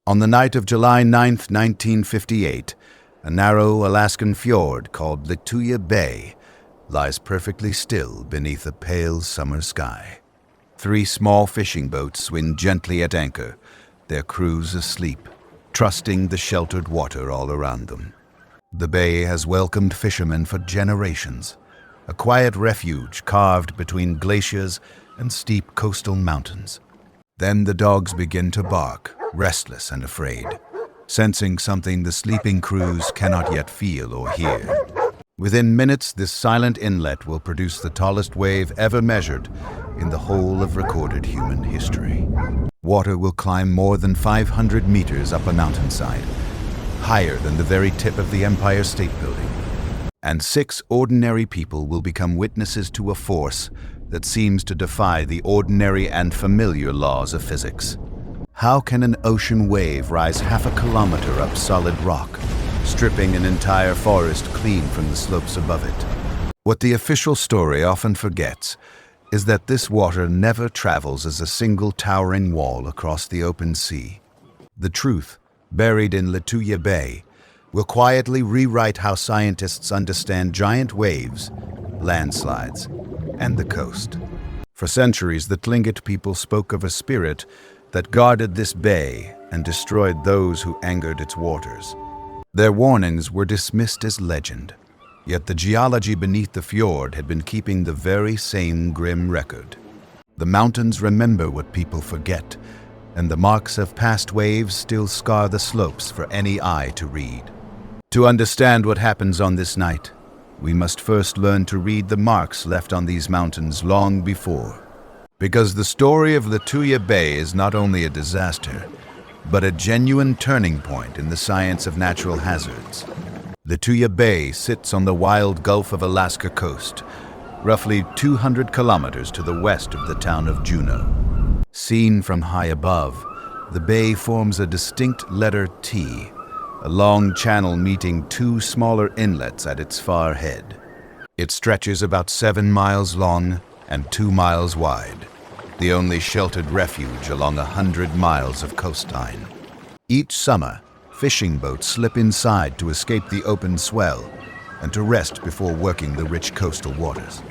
On the night of July 9, 1958, a narrow Alaskan fjord called Lituya Bay lies perfectly still beneath a pale summer sky. 3 small fishing boats swing gently at anchor, their crews asleep, trusting the sheltered water all around them. The bay has welcomed fishermen for generations, a quiet refuge carved between glaciers and steep coastal mountains. Then the dogs begin to bark, restless and afraid, sensing something the sleeping crews cannot yet feel or hear. Within minutes, this silent inlet will produce the tallest wave ever measured in the whole of recorded human history. Water will climb more than 500 meters up a mountainside, higher than the very tip of the Empire State Building. And 6 ordinary people will become witnesses to a force that seems to defy the ordinary and familiar laws of physics. How can an ocean wave rise half a kilometer up solid rock, stripping an entire forest clean from the slopes above it? What the official story often forgets is that this water never travels as a single towering wall across the open sea. The truth, buried in Lituya Bay, will quietly rewrite how scientists understand giant waves, landslides, and the coast. For centuries, the Tlingit people spoke of a spirit that guarded this bay and destroyed those who angered its waters. Their warnings were dismissed as legend, yet the geology beneath the fjord had been keeping the very same grim record. The mountains remember what people forget, and the marks of past waves still scar the slopes for any eye to read. To understand what happens on this night, we must first learn to read the marks left on these mountains long before. Because the story of Lituya Bay is not only a disaster, but a genuine turning point in the science of natural hazards. Lituya Bay sits on the wild Gulf of Alaska coast, roughly 200 kilometers to the west of the town of Juneau. Seen from high above, the bay forms a distinct letter T, a long channel meeting 2 smaller inlets at its far head. It stretches about 7 miles long and 2 miles wide, the only sheltered refuge along 100 miles of coastline. Each summer, fishing boats slip inside to escape the open swell and to rest before working the rich coastal waters.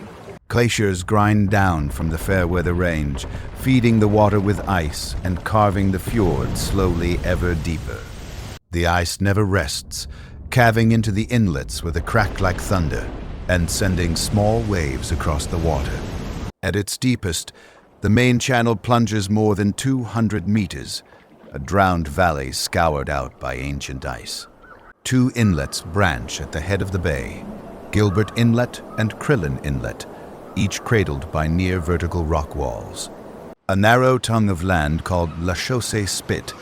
Glaciers grind down from the Fairweather Range, feeding the water with ice and carving the fjord slowly ever deeper. The ice never rests, calving into the inlets with a crack like thunder and sending small waves across the water. At its deepest, the main channel plunges more than 200 meters, a drowned valley scoured out by ancient ice. 2 inlets branch at the head of the bay, Gilbert Inlet and Krillin Inlet, each cradled by near vertical rock walls. A narrow tongue of land called La Chaussee Spit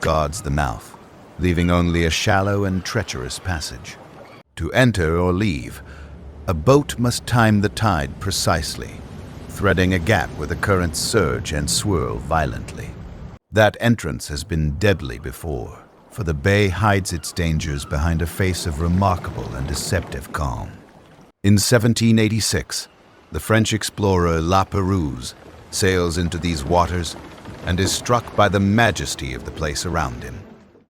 guards the mouth, leaving only a shallow and treacherous passage. To enter or leave, a boat must time the tide precisely, threading a gap where the currents surge and swirl violently. That entrance has been deadly before, for the bay hides its dangers behind a face of remarkable and deceptive calm. In 1786, the French explorer La Pérouse sails into these waters and is struck by the majesty of the place around him.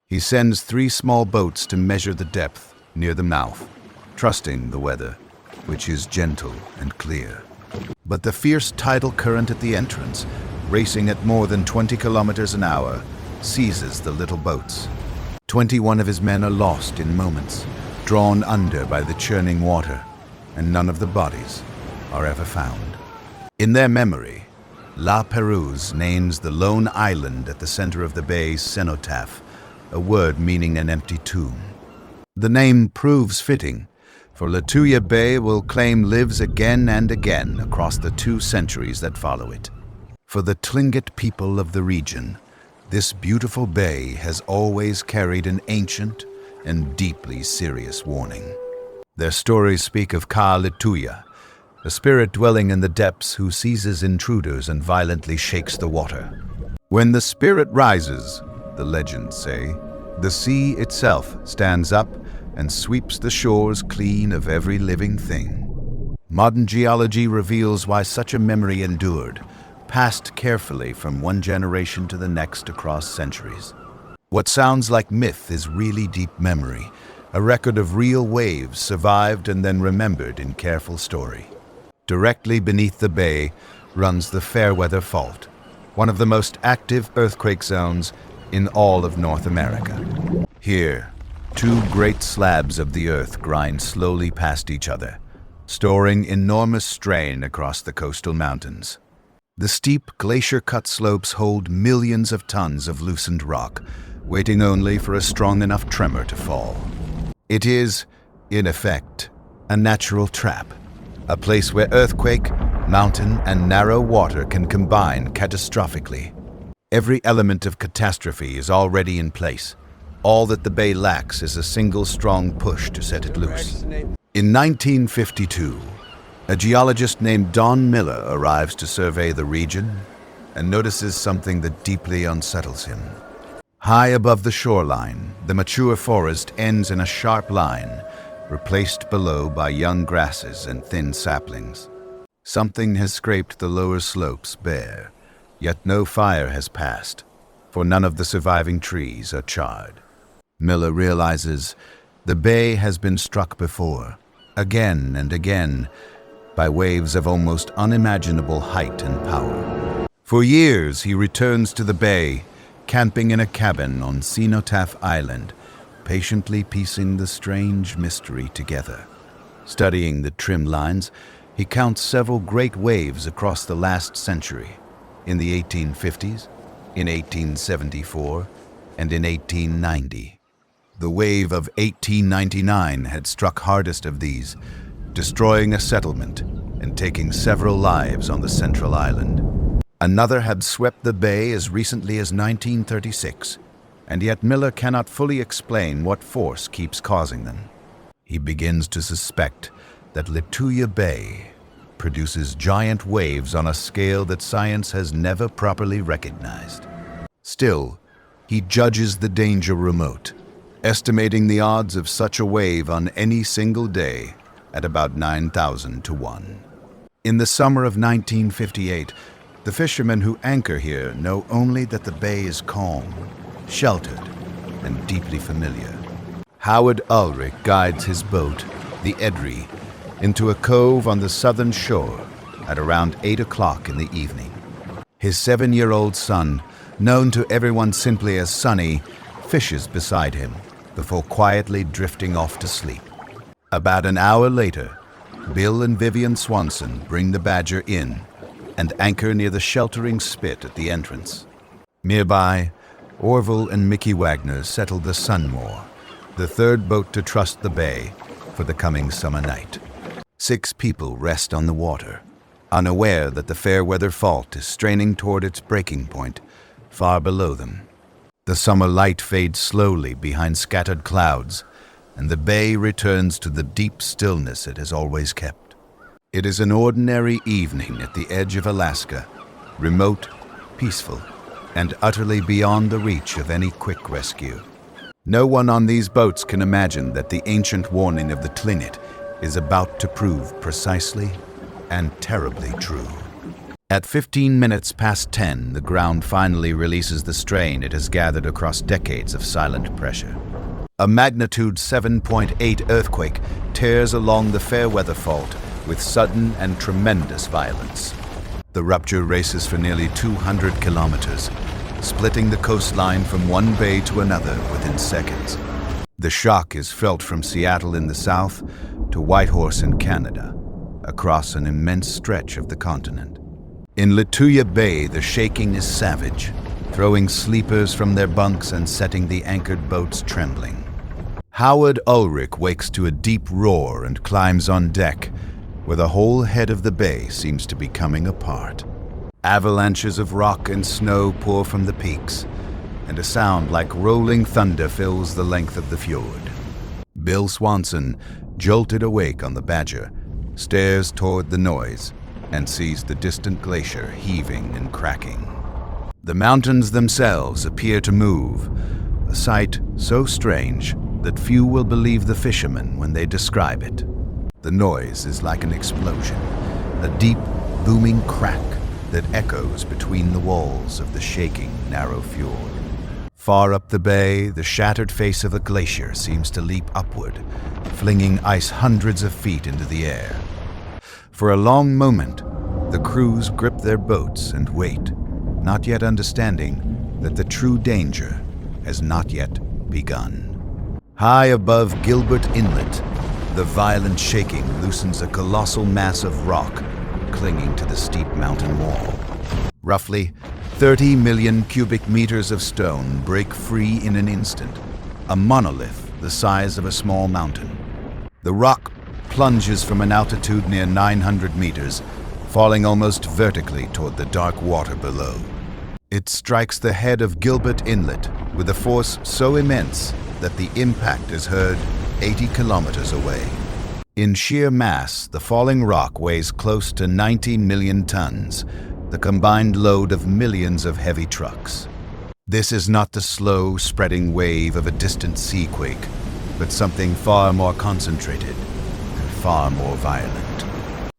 He sends 3 small boats to measure the depth near the mouth, trusting the weather, which is gentle and clear. But the fierce tidal current at the entrance, racing at more than 20 kilometers an hour, seizes the little boats. 21 of his men are lost in moments, drawn under by the churning water, and none of the bodies are ever found. In their memory, La Pérouse names the lone island at the center of the bay Cenotaph, a word meaning an empty tomb. The name proves fitting, for Lituya Bay will claim lives again and again across the 2 centuries that follow it. For the Tlingit people of the region, this beautiful bay has always carried an ancient and deeply serious warning. Their stories speak of Ka Lituya, a spirit dwelling in the depths who seizes intruders and violently shakes the water. When the spirit rises, the legends say, the sea itself stands up and sweeps the shores clean of every living thing. Modern geology reveals why such a memory endured, passed carefully from one generation to the next across centuries. What sounds like myth is really deep memory, a record of real waves survived and then remembered in careful story. Directly beneath the bay runs the Fairweather Fault, one of the most active earthquake zones in all of North America. Here, two great slabs of the earth grind slowly past each other, storing enormous strain across the coastal mountains. The steep, glacier-cut slopes hold millions of tons of loosened rock, waiting only for a strong enough tremor to fall. It is, in effect, a natural trap, a place where earthquake, mountain, and narrow water can combine catastrophically. Every element of catastrophe is already in place. All that the bay lacks is a single strong push to set it loose. In 1952, a geologist named Don Miller arrives to survey the region and notices something that deeply unsettles him. High above the shoreline, the mature forest ends in a sharp line, replaced below by young grasses and thin saplings. Something has scraped the lower slopes bare, yet no fire has passed, for none of the surviving trees are charred. Miller realizes the bay has been struck before, again and again, by waves of almost unimaginable height and power. For years, he returns to the bay, camping in a cabin on Cenotaph Island, patiently piecing the strange mystery together. Studying the trim lines, he counts several great waves across the last century, in the 1850s, in 1874, and in 1890. The wave of 1899 had struck hardest of these, destroying a settlement and taking several lives on the central island. Another had swept the bay as recently as 1936, and yet Miller cannot fully explain what force keeps causing them. He begins to suspect that Lituya Bay produces giant waves on a scale that science has never properly recognized. Still, he judges the danger remote, estimating the odds of such a wave on any single day at about 9,000 to 1. In the summer of 1958, the fishermen who anchor here know only that the bay is calm, sheltered, and deeply familiar. Howard Ulrich guides his boat, the Edrie, into a cove on the southern shore at around 8 o'clock in the evening. His 7-year-old son, known to everyone simply as Sonny, fishes beside him before quietly drifting off to sleep. About an hour later, Bill and Vivian Swanson bring the Badger in and anchor near the sheltering spit at the entrance. Nearby, Orville and Mickey Wagner settle the Sunmore, the third boat to trust the bay for the coming summer night. 6 people rest on the water, unaware that the Fairweather Fault is straining toward its breaking point far below them. The summer light fades slowly behind scattered clouds, and the bay returns to the deep stillness it has always kept. It is an ordinary evening at the edge of Alaska, remote, peaceful, and utterly beyond the reach of any quick rescue. No one on these boats can imagine that the ancient warning of the Tlingit is about to prove precisely and terribly true. At 15 minutes past 10, the ground finally releases the strain it has gathered across decades of silent pressure. A magnitude 7.8 earthquake tears along the Fairweather Fault with sudden and tremendous violence. The rupture races for nearly 200 kilometers, splitting the coastline from one bay to another within seconds. The shock is felt from Seattle in the south to Whitehorse in Canada, across an immense stretch of the continent. In Lituya Bay, the shaking is savage, throwing sleepers from their bunks and setting the anchored boats trembling. Howard Ulrich wakes to a deep roar and climbs on deck, where the whole head of the bay seems to be coming apart. Avalanches of rock and snow pour from the peaks, and a sound like rolling thunder fills the length of the fjord. Bill Swanson, jolted awake on the Badger, stares toward the noise and sees the distant glacier heaving and cracking. The mountains themselves appear to move, a sight so strange that few will believe the fishermen when they describe it. The noise is like an explosion, a deep, booming crack that echoes between the walls of the shaking, narrow fjord. Far up the bay, the shattered face of a glacier seems to leap upward, flinging ice hundreds of feet into the air. For a long moment, the crews grip their boats and wait, not yet understanding that the true danger has not yet begun. High above Gilbert Inlet, the violent shaking loosens a colossal mass of rock clinging to the steep mountain wall. Roughly 30 million cubic meters of stone break free in an instant, a monolith the size of a small mountain. The rock plunges from an altitude near 900 meters, falling almost vertically toward the dark water below. It strikes the head of Gilbert Inlet with a force so immense that the impact is heard 80 kilometers away. In sheer mass, the falling rock weighs close to 90 million tons, the combined load of millions of heavy trucks. This is not the slow, spreading wave of a distant sea quake, but something far more concentrated and far more violent.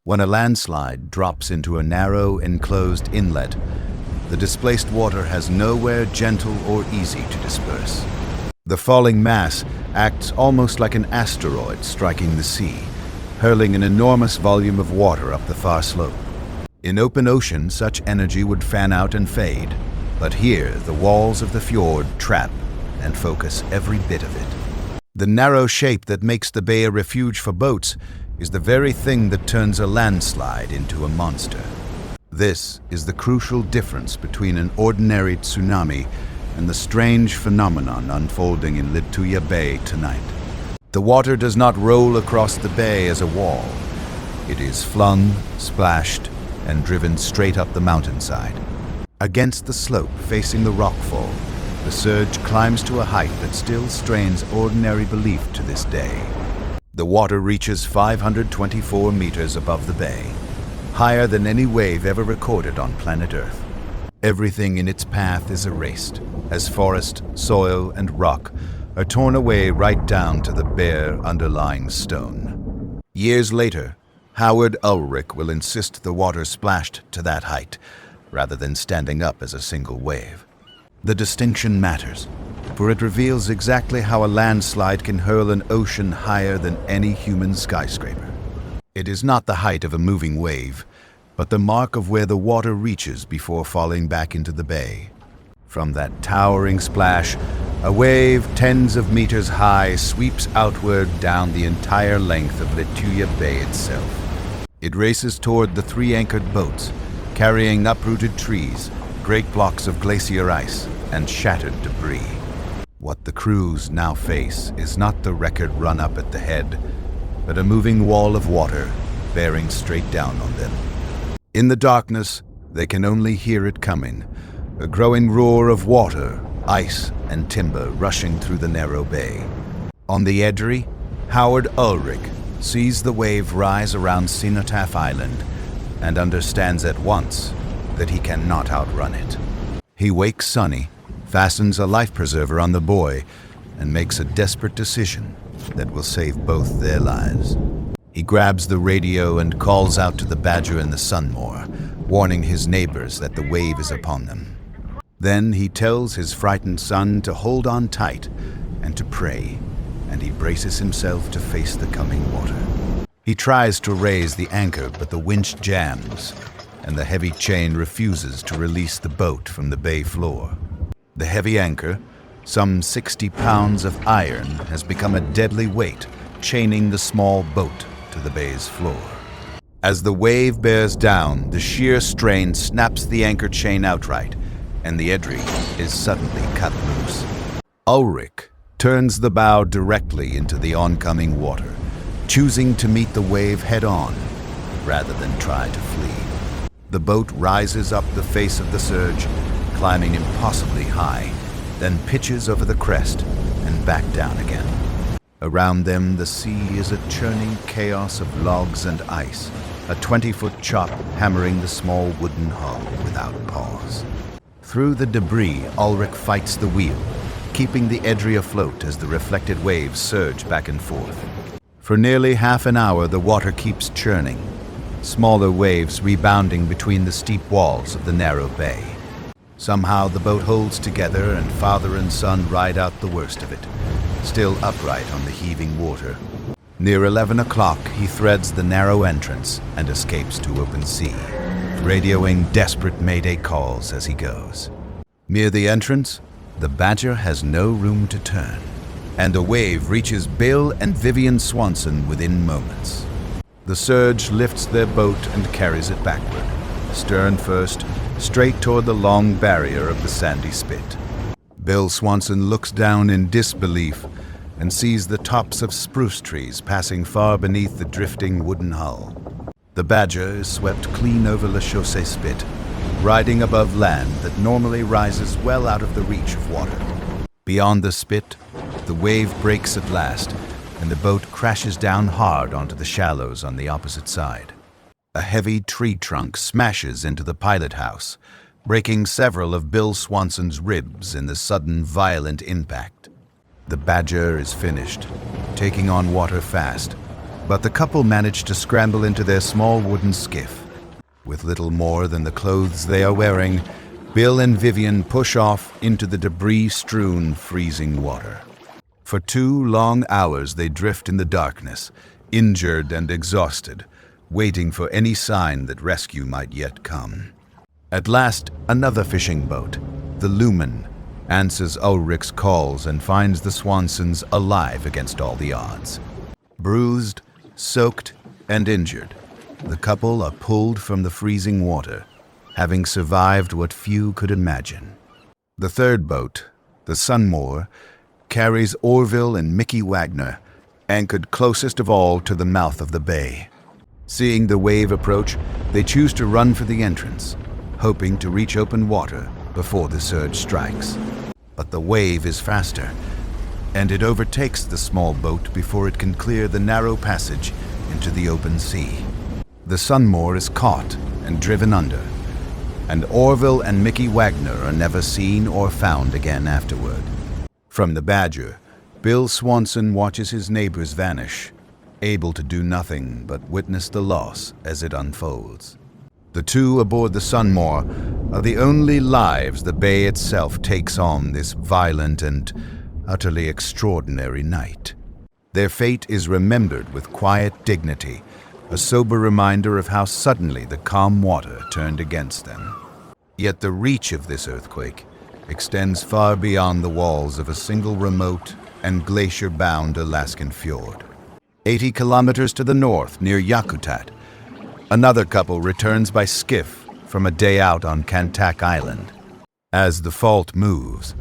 When a landslide drops into a narrow, enclosed inlet, the displaced water has nowhere gentle or easy to disperse. The falling mass acts almost like an asteroid striking the sea, hurling an enormous volume of water up the far slope. In open ocean, such energy would fan out and fade, but here the walls of the fjord trap and focus every bit of it. The narrow shape that makes the bay a refuge for boats is the very thing that turns a landslide into a monster. This is the crucial difference between an ordinary tsunami and the strange phenomenon unfolding in Lituya Bay tonight. The water does not roll across the bay as a wall. It is flung, splashed, and driven straight up the mountainside. Against the slope facing the rockfall, the surge climbs to a height that still strains ordinary belief to this day. The water reaches 524 meters above the bay, higher than any wave ever recorded on planet Earth. Everything in its path is erased, as forest, soil, and rock are torn away right down to the bare underlying stone. Years later, Howard Ulrich will insist the water splashed to that height, rather than standing up as a single wave. The distinction matters, for it reveals exactly how a landslide can hurl an ocean higher than any human skyscraper. It is not the height of a moving wave, but the mark of where the water reaches before falling back into the bay. From that towering splash, a wave tens of meters high sweeps outward down the entire length of Lituya Bay itself. It races toward the three anchored boats, carrying uprooted trees, great blocks of glacier ice, and shattered debris. What the crews now face is not the record run-up at the head, but a moving wall of water bearing straight down on them. In the darkness, they can only hear it coming, a growing roar of water, ice, and timber rushing through the narrow bay. On the Edrie, Howard Ulrich sees the wave rise around Cenotaph Island and understands at once that he cannot outrun it. He wakes Sonny, fastens a life preserver on the boy, and makes a desperate decision that will save both their lives. He grabs the radio and calls out to the badger in the Sunmore, warning his neighbors that the wave is upon them. Then he tells his frightened son to hold on tight and to pray, and he braces himself to face the coming water. He tries to raise the anchor, but the winch jams, and the heavy chain refuses to release the boat from the bay floor. The heavy anchor, some 60 pounds of iron, has become a deadly weight, chaining the small boat to the bay's floor. As the wave bears down, the sheer strain snaps the anchor chain outright, and the Edrie is suddenly cut loose. Ulrich turns the bow directly into the oncoming water, choosing to meet the wave head-on rather than try to flee. The boat rises up the face of the surge, climbing impossibly high, then pitches over the crest and back down again. Around them, the sea is a churning chaos of logs and ice, a 20-foot chop hammering the small wooden hull without pause. Through the debris, Ulrich fights the wheel, keeping the Edrie afloat as the reflected waves surge back and forth. For nearly half an hour, the water keeps churning, smaller waves rebounding between the steep walls of the narrow bay. Somehow the boat holds together and father and son ride out the worst of it, still upright on the heaving water. Near 11 o'clock, he threads the narrow entrance and escapes to open sea, radioing desperate mayday calls as he goes. Near the entrance, the Badger has no room to turn, and a wave reaches Bill and Vivian Swanson within moments. The surge lifts their boat and carries it backward, stern first, straight toward the long barrier of the sandy spit. Bill Swanson looks down in disbelief and sees the tops of spruce trees passing far beneath the drifting wooden hull. The Badger is swept clean over the Chaussee spit, riding above land that normally rises well out of the reach of water. Beyond the spit, the wave breaks at last, and the boat crashes down hard onto the shallows on the opposite side. A heavy tree trunk smashes into the pilot house, breaking several of Bill Swanson's ribs in the sudden, violent impact. The Badger is finished, taking on water fast, but the couple manage to scramble into their small wooden skiff. With little more than the clothes they are wearing, Bill and Vivian push off into the debris-strewn, freezing water. For 2 long hours they drift in the darkness, injured and exhausted, waiting for any sign that rescue might yet come. At last, another fishing boat, the Lumen, answers Ulrich's calls and finds the Swansons alive against all the odds. Bruised, soaked, and injured, the couple are pulled from the freezing water, having survived what few could imagine. The third boat, the Sunmore, carries Orville and Mickey Wagner, anchored closest of all to the mouth of the bay. Seeing the wave approach, they choose to run for the entrance, hoping to reach open water before the surge strikes. But the wave is faster, and it overtakes the small boat before it can clear the narrow passage into the open sea. The Sunmore is caught and driven under, and Orville and Mickey Wagner are never seen or found again afterward. From the Badger, Bill Swanson watches his neighbors vanish, able to do nothing but witness the loss as it unfolds. The two aboard the Sunmore are the only lives the bay itself takes on this violent and utterly extraordinary night. Their fate is remembered with quiet dignity, a sober reminder of how suddenly the calm water turned against them. Yet the reach of this earthquake extends far beyond the walls of a single remote and glacier-bound Alaskan fjord. 80 kilometers to the north, near Yakutat, another couple returns by skiff from a day out on Kantak Island. As the fault moves,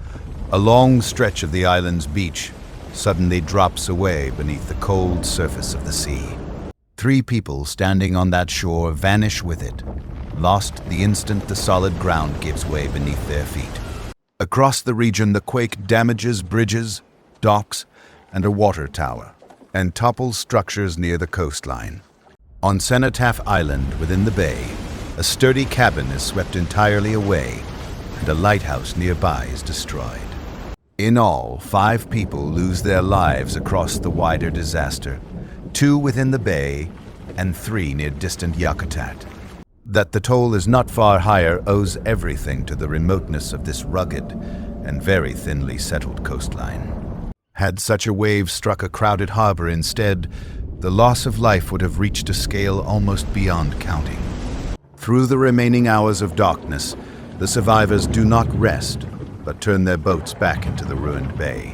a long stretch of the island's beach suddenly drops away beneath the cold surface of the sea. 3 people standing on that shore vanish with it, lost the instant the solid ground gives way beneath their feet. Across the region, the quake damages bridges, docks, and a water tower, and topples structures near the coastline. On Cenotaph Island, within the bay, a sturdy cabin is swept entirely away, and a lighthouse nearby is destroyed. In all, 5 people lose their lives across the wider disaster, 2 within the bay, and 3 near distant Yakutat. That the toll is not far higher owes everything to the remoteness of this rugged and very thinly settled coastline. Had such a wave struck a crowded harbor instead, the loss of life would have reached a scale almost beyond counting. Through the remaining hours of darkness, the survivors do not rest, but turn their boats back into the ruined bay.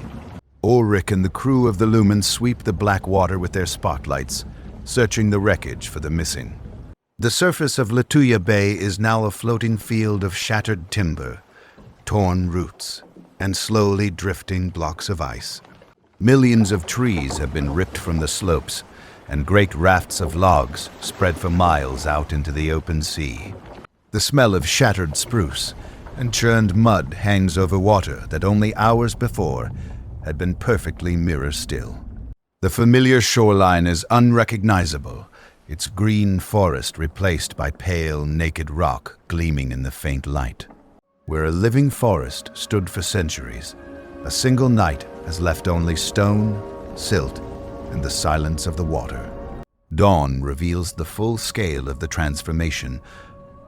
Ulrich and the crew of the Lumen sweep the black water with their spotlights, searching the wreckage for the missing. The surface of Lituya Bay is now a floating field of shattered timber, torn roots, and slowly drifting blocks of ice. Millions of trees have been ripped from the slopes, and great rafts of logs spread for miles out into the open sea. The smell of shattered spruce and churned mud hangs over water that only hours before had been perfectly mirror still. The familiar shoreline is unrecognizable, its green forest replaced by pale, naked rock gleaming in the faint light. Where a living forest stood for centuries, a single night has left only stone, silt, and the silence of the water. Dawn reveals the full scale of the transformation,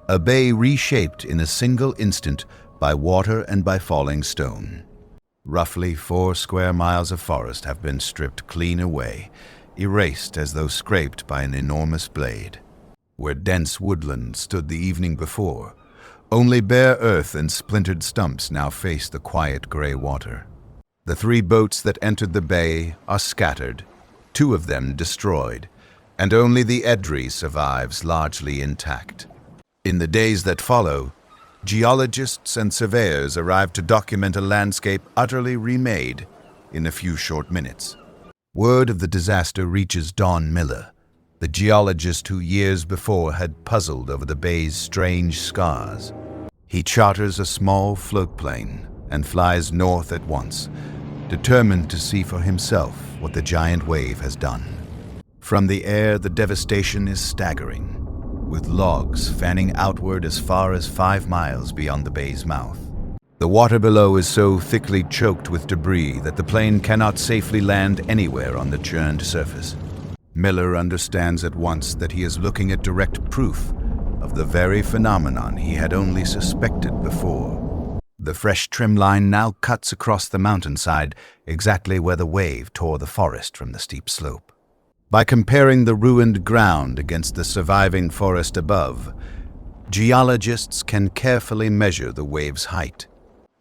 a bay reshaped in a single instant by water and by falling stone. Roughly 4 square miles of forest have been stripped clean away, erased as though scraped by an enormous blade. Where dense woodland stood the evening before, only bare earth and splintered stumps now face the quiet gray water. The 3 boats that entered the bay are scattered, 2 of them destroyed, and only the Edrie survives largely intact. In the days that follow, geologists and surveyors arrive to document a landscape utterly remade in a few short minutes. Word of the disaster reaches Don Miller, the geologist who years before had puzzled over the bay's strange scars. He charters a small floatplane and flies north at once, determined to see for himself what the giant wave has done. From the air, the devastation is staggering, with logs fanning outward as far as 5 miles beyond the bay's mouth. The water below is so thickly choked with debris that the plane cannot safely land anywhere on the churned surface. Miller understands at once that he is looking at direct proof of the very phenomenon he had only suspected before. The fresh trim line now cuts across the mountainside exactly where the wave tore the forest from the steep slope. By comparing the ruined ground against the surviving forest above, geologists can carefully measure the wave's height.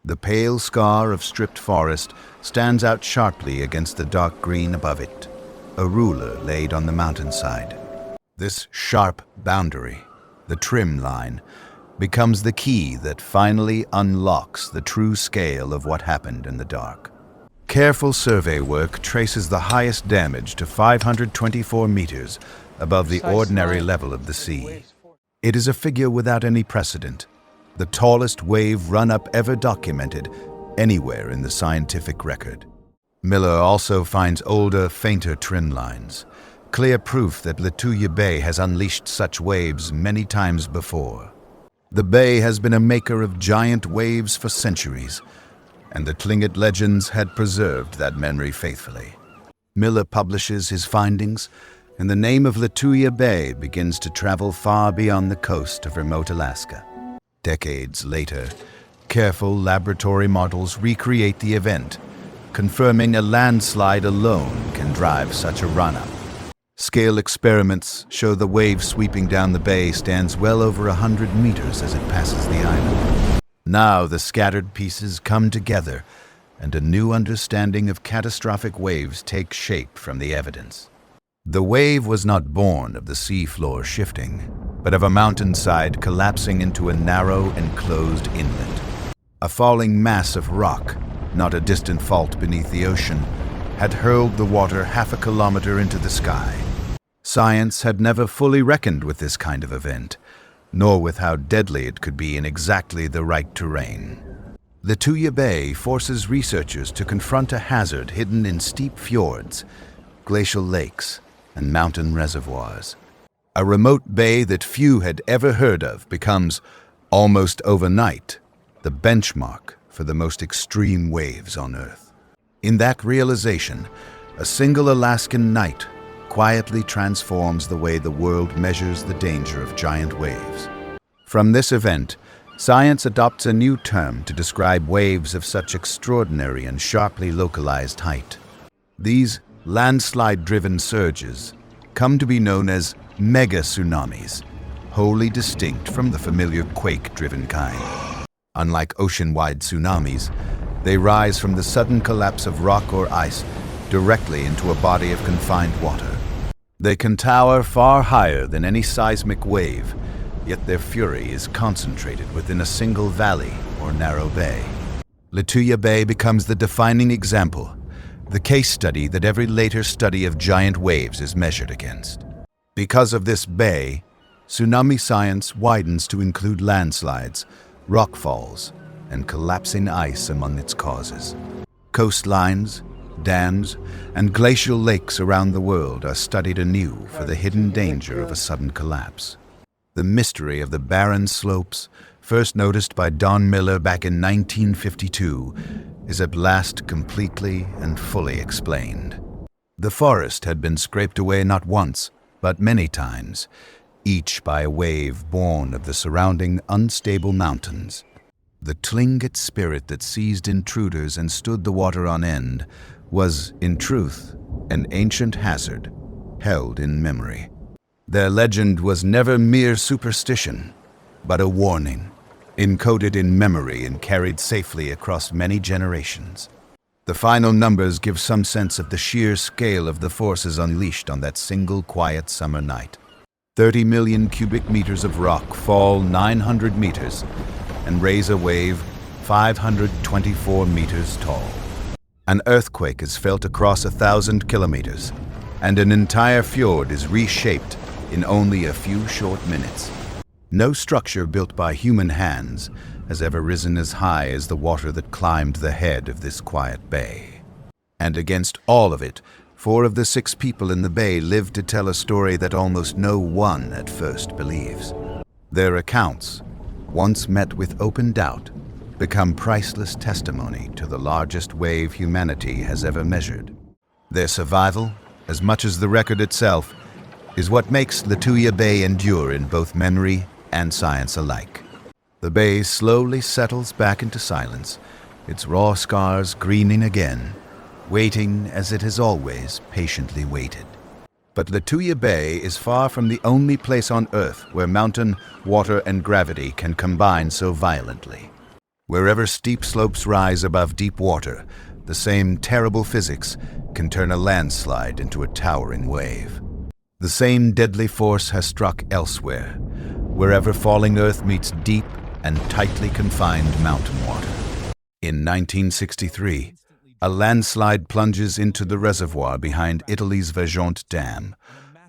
The pale scar of stripped forest stands out sharply against the dark green above it, a ruler laid on the mountainside. This sharp boundary, the trim line, becomes the key that finally unlocks the true scale of what happened in the dark. Careful survey work traces the highest damage to 524 meters above the ordinary level of the sea. It is a figure without any precedent, the tallest wave run-up ever documented anywhere in the scientific record. Miller also finds older, fainter trim lines, clear proof that Lituya Bay has unleashed such waves many times before. The bay has been a maker of giant waves for centuries, and the Tlingit legends had preserved that memory faithfully. Miller publishes his findings, and the name of Lituya Bay begins to travel far beyond the coast of remote Alaska. Decades later, careful laboratory models recreate the event, confirming a landslide alone can drive such a run-up. Scale experiments show the wave sweeping down the bay stands well over 100 meters as it passes the island. Now the scattered pieces come together, and a new understanding of catastrophic waves takes shape from the evidence. The wave was not born of the seafloor shifting, but of a mountainside collapsing into a narrow, enclosed inlet. A falling mass of rock, not a distant fault beneath the ocean, had hurled the water half a kilometer into the sky. Science had never fully reckoned with this kind of event, nor with how deadly it could be in exactly the right terrain. Lituya Bay forces researchers to confront a hazard hidden in steep fjords, glacial lakes, and mountain reservoirs. A remote bay that few had ever heard of becomes, almost overnight, the benchmark for the most extreme waves on Earth. In that realization, a single Alaskan night quietly transforms the way the world measures the danger of giant waves. From this event, science adopts a new term to describe waves of such extraordinary and sharply localized height. These landslide-driven surges come to be known as Mega-Tsunamis, wholly distinct from the familiar quake-driven kind. Unlike ocean-wide tsunamis, they rise from the sudden collapse of rock or ice directly into a body of confined water. They can tower far higher than any seismic wave, yet their fury is concentrated within a single valley or narrow bay. Lituya Bay becomes the defining example, the case study that every later study of giant waves is measured against. Because of this bay, tsunami science widens to include landslides, rockfalls, and collapsing ice among its causes. Coastlines, dams, and glacial lakes around the world are studied anew for the hidden danger of a sudden collapse. The mystery of the barren slopes, first noticed by Don Miller back in 1952, is at last completely and fully explained. The forest had been scraped away not once, but many times, each by a wave born of the surrounding unstable mountains. The Tlingit spirit that seized intruders and stood the water on end was, in truth, an ancient hazard held in memory. Their legend was never mere superstition, but a warning, encoded in memory and carried safely across many generations. The final numbers give some sense of the sheer scale of the forces unleashed on that single quiet summer night. 30 million cubic meters of rock fall 900 meters and raise a wave 524 meters tall. An earthquake is felt across 1,000 kilometers, and an entire fjord is reshaped in only a few short minutes. No structure built by human hands has ever risen as high as the water that climbed the head of this quiet bay. And against all of it, 4 of the 6 people in the bay live to tell a story that almost no one at first believes. Their accounts, once met with open doubt, become priceless testimony to the largest wave humanity has ever measured. Their survival, as much as the record itself, is what makes Lituya Bay endure in both memory and science alike. The bay slowly settles back into silence, its raw scars greening again, waiting as it has always patiently waited. But Lituya Bay is far from the only place on Earth where mountain, water, and gravity can combine so violently. Wherever steep slopes rise above deep water, the same terrible physics can turn a landslide into a towering wave. The same deadly force has struck elsewhere, wherever falling earth meets deep and tightly confined mountain water. In 1963, a landslide plunges into the reservoir behind Italy's Vajont Dam,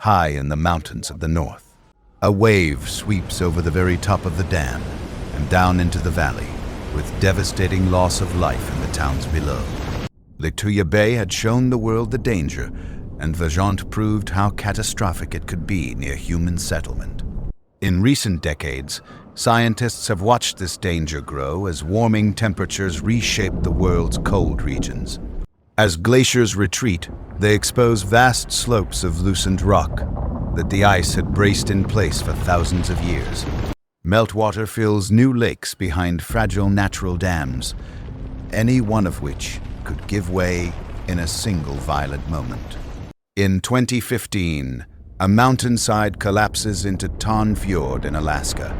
high in the mountains of the north. A wave sweeps over the very top of the dam and down into the valley, with devastating loss of life in the towns below. Lituya Bay had shown the world the danger, and Vajont proved how catastrophic it could be near human settlement. In recent decades, scientists have watched this danger grow as warming temperatures reshape the world's cold regions. As glaciers retreat, they expose vast slopes of loosened rock that the ice had braced in place for thousands of years. Meltwater fills new lakes behind fragile natural dams, any one of which could give way in a single violent moment. In 2015, a mountainside collapses into Fjord in Alaska,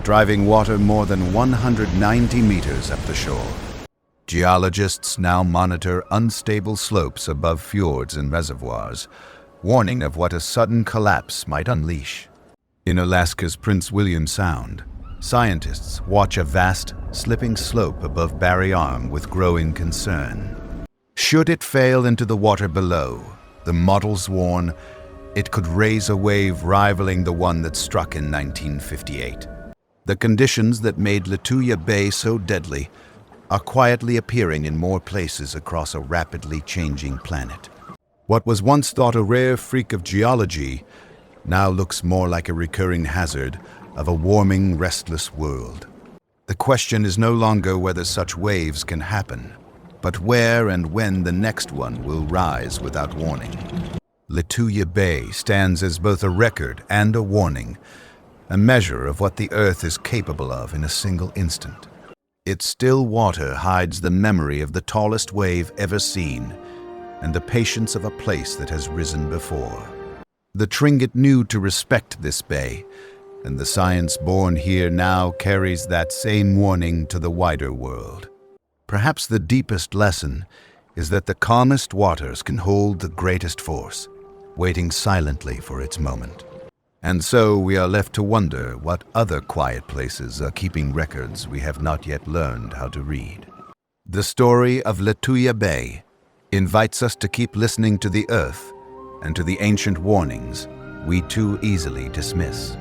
driving water more than 190 meters up the shore. Geologists now monitor unstable slopes above fjords and reservoirs, warning of what a sudden collapse might unleash. In Alaska's Prince William Sound, scientists watch a vast, slipping slope above Barry Arm with growing concern. Should it fail into the water below, the models warn it could raise a wave rivaling the one that struck in 1958. The conditions that made Lituya Bay so deadly are quietly appearing in more places across a rapidly changing planet. What was once thought a rare freak of geology now looks more like a recurring hazard of a warming, restless world. The question is no longer whether such waves can happen, but where and when the next one will rise without warning. Lituya Bay stands as both a record and a warning, a measure of what the Earth is capable of in a single instant. Its still water hides the memory of the tallest wave ever seen and the patience of a place that has risen before. The Tlingit knew to respect this bay, and the science born here now carries that same warning to the wider world. Perhaps the deepest lesson is that the calmest waters can hold the greatest force, waiting silently for its moment. And so we are left to wonder what other quiet places are keeping records we have not yet learned how to read. The story of Lituya Bay invites us to keep listening to the earth and to the ancient warnings we too easily dismiss.